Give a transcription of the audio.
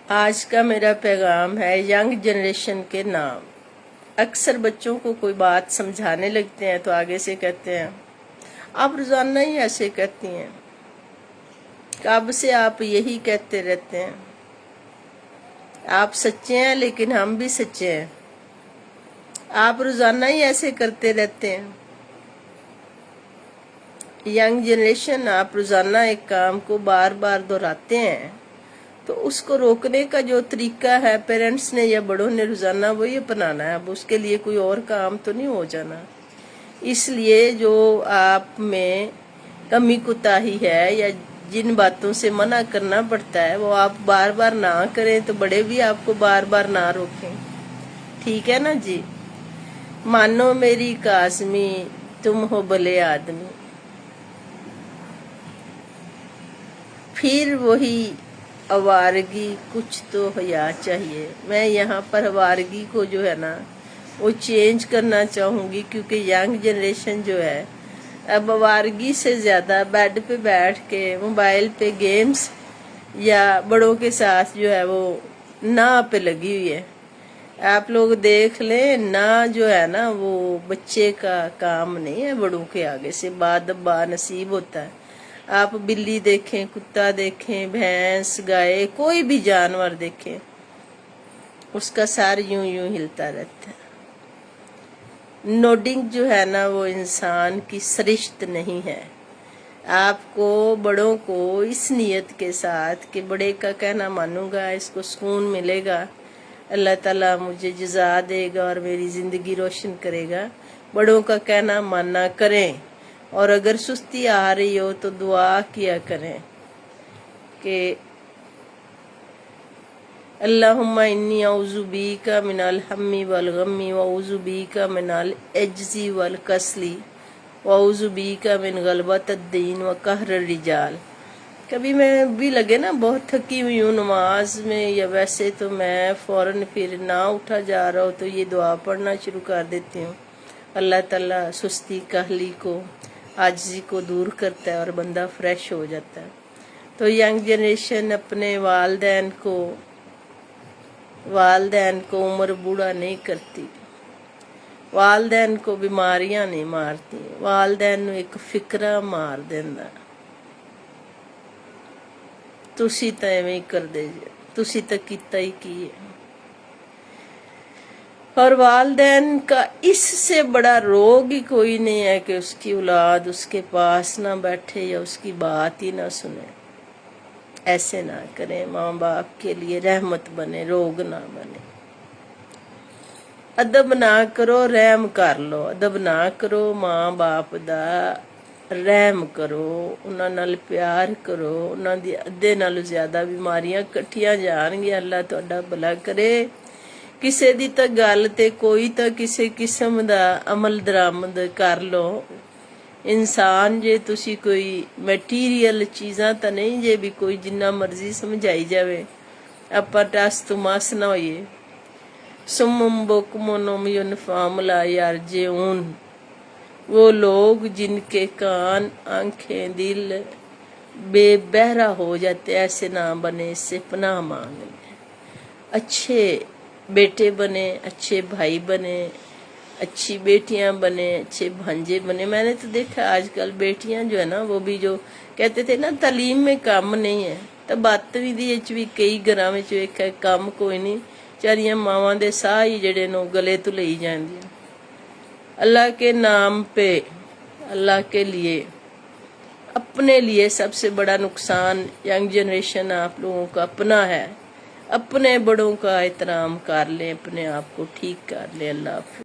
आज का मेरा पैगाम है यंग जनरेशन के नाम। अक्सर बच्चों को कोई बात समझाने लगते हैं तो आगे से कहते हैं आप रोजाना ही ऐसे कहती हैं, कब से आप यही कहते रहते हैं, आप सच्चे हैं लेकिन हम भी सच्चे हैं, आप रोजाना ही ऐसे करते रहते हैं। यंग जनरेशन, आप रोजाना एक काम को बार बार दोहराते हैं तो उसको रोकने का जो तरीका है पेरेंट्स ने या बड़ों ने रोजाना वही अपनाना है। अब उसके लिए कोई और काम तो नहीं हो जाना। इसलिए जो आप में कमी कुताही है या जिन बातों से मना करना पड़ता है वो आप बार बार ना करें तो बड़े भी आपको बार बार ना रोकें। ठीक है ना जी। मानो मेरी काज़मी तुम हो भले आदमी, फिर वही आवारगी कुछ तो हया चाहिए। मैं यहाँ पर आवारगी को जो है ना वो चेंज करना चाहूँगी, क्योंकि यंग जनरेशन जो है अब आवारगी से ज़्यादा बेड पे बैठ के मोबाइल पे गेम्स या बड़ों के साथ जो है वो ना पे लगी हुई है। आप लोग देख लें ना जो है ना वो बच्चे का काम नहीं है, बड़ों के आगे से बादबा नसीब होता है। आप बिल्ली देखें, कुत्ता देखें, भैंस, गाय, कोई भी जानवर देखें, उसका सर यूं यूं हिलता रहता है। नोडिंग जो है ना वो इंसान की सरिश्त नहीं है। आपको बड़ों को इस नियत के साथ कि बड़े का कहना मानूंगा, इसको सुकून मिलेगा, अल्लाह ताला मुझे जज़ा देगा और मेरी ज़िंदगी रोशन करेगा, बड़ों का कहना मानना करें। और अगर सुस्ती आ रही हो तो दुआ किया करें कि अल्लाहुम्मा इन्नी औज़ु बीका मिनल हम्मी वल गम्मी व औज़ु बीका मिनल अज्ज़ी वल कसली व औज़ु बीका मिन गलबतिद्दीन व कहर रिजाल। कभी मैं भी लगे ना बहुत थकी हुई हूँ नमाज में या वैसे तो मैं फौरन फिर ना उठा जा रहा हो तो ये दुआ पढ़ना शुरू कर देती हूँ। अल्लाह ताला सुस्ती कहली को, आजिज़ी को दूर करता है और बंदा फ्रेश हो जाता है। तो यंग जनरेशन अपने वालदैन को उम्र बूढ़ा नहीं करती, वालदैन को बीमारियां नहीं मारती, वालदैन एक फिक्रा मार देंदा। तुसी तो एवें ही कर दे जे, तुसी तो कीता ही की है। और वालदैन का इससे बड़ा रोग ही कोई नहीं है कि उसकी औलाद उसके पास ना बैठे या उसकी बात ही ना सुने। ऐसे ना करें, माँ बाप के लिए रहमत बने, रोग ना बने। अदब ना करो, रहम कर लो। अदब ना करो, माँ बाप दा रहम करो, उन्हां नाल प्यार करो। उन्हां दी अद्धे नालों ज्यादा बीमारियां कट्ठियां जाणगियां। अल्लाह तुहाडा भला करे। किसे दी तां गल ते कोई तां किसे किस्म दा अमल दरामद कर लो। इंसान जे तुसी कोई मैटीरियल चीज़ां तां नहीं जे भी कोई जिन्ना मर्जी समझाई जावे आपां टस तो मस ना होइए। सुम्मुम बुक्मुन उम्युन फहम ला यरजिऊन, वो लोग जिनके कान, आंखें, दिल बेबहरा हो जाते, ऐसे ना बने, इससे पनाह मांग ले। अच्छे बेटे बने, अच्छे भाई बने, अच्छी बेटियां बने, अच्छे भांजे बने। मैंने तो देखा आजकल बेटियां जो है ना वो भी जो कहते थे ना तालीम में काम नहीं है, तो बदतमीजी भी कई घरां विच वेखिया काम कोई नहीं, चारियां मावां दे साह ही जेड़े ने गले तो लई जांदियां। अल्लाह के नाम पे, अल्लाह के लिए, अपने लिए सबसे बड़ा नुकसान यंग जनरेशन आप लोगों का अपना है। अपने बड़ों का एहतराम कर लें, अपने आप को ठीक कर लें। अल्लाह हाफ़िज़।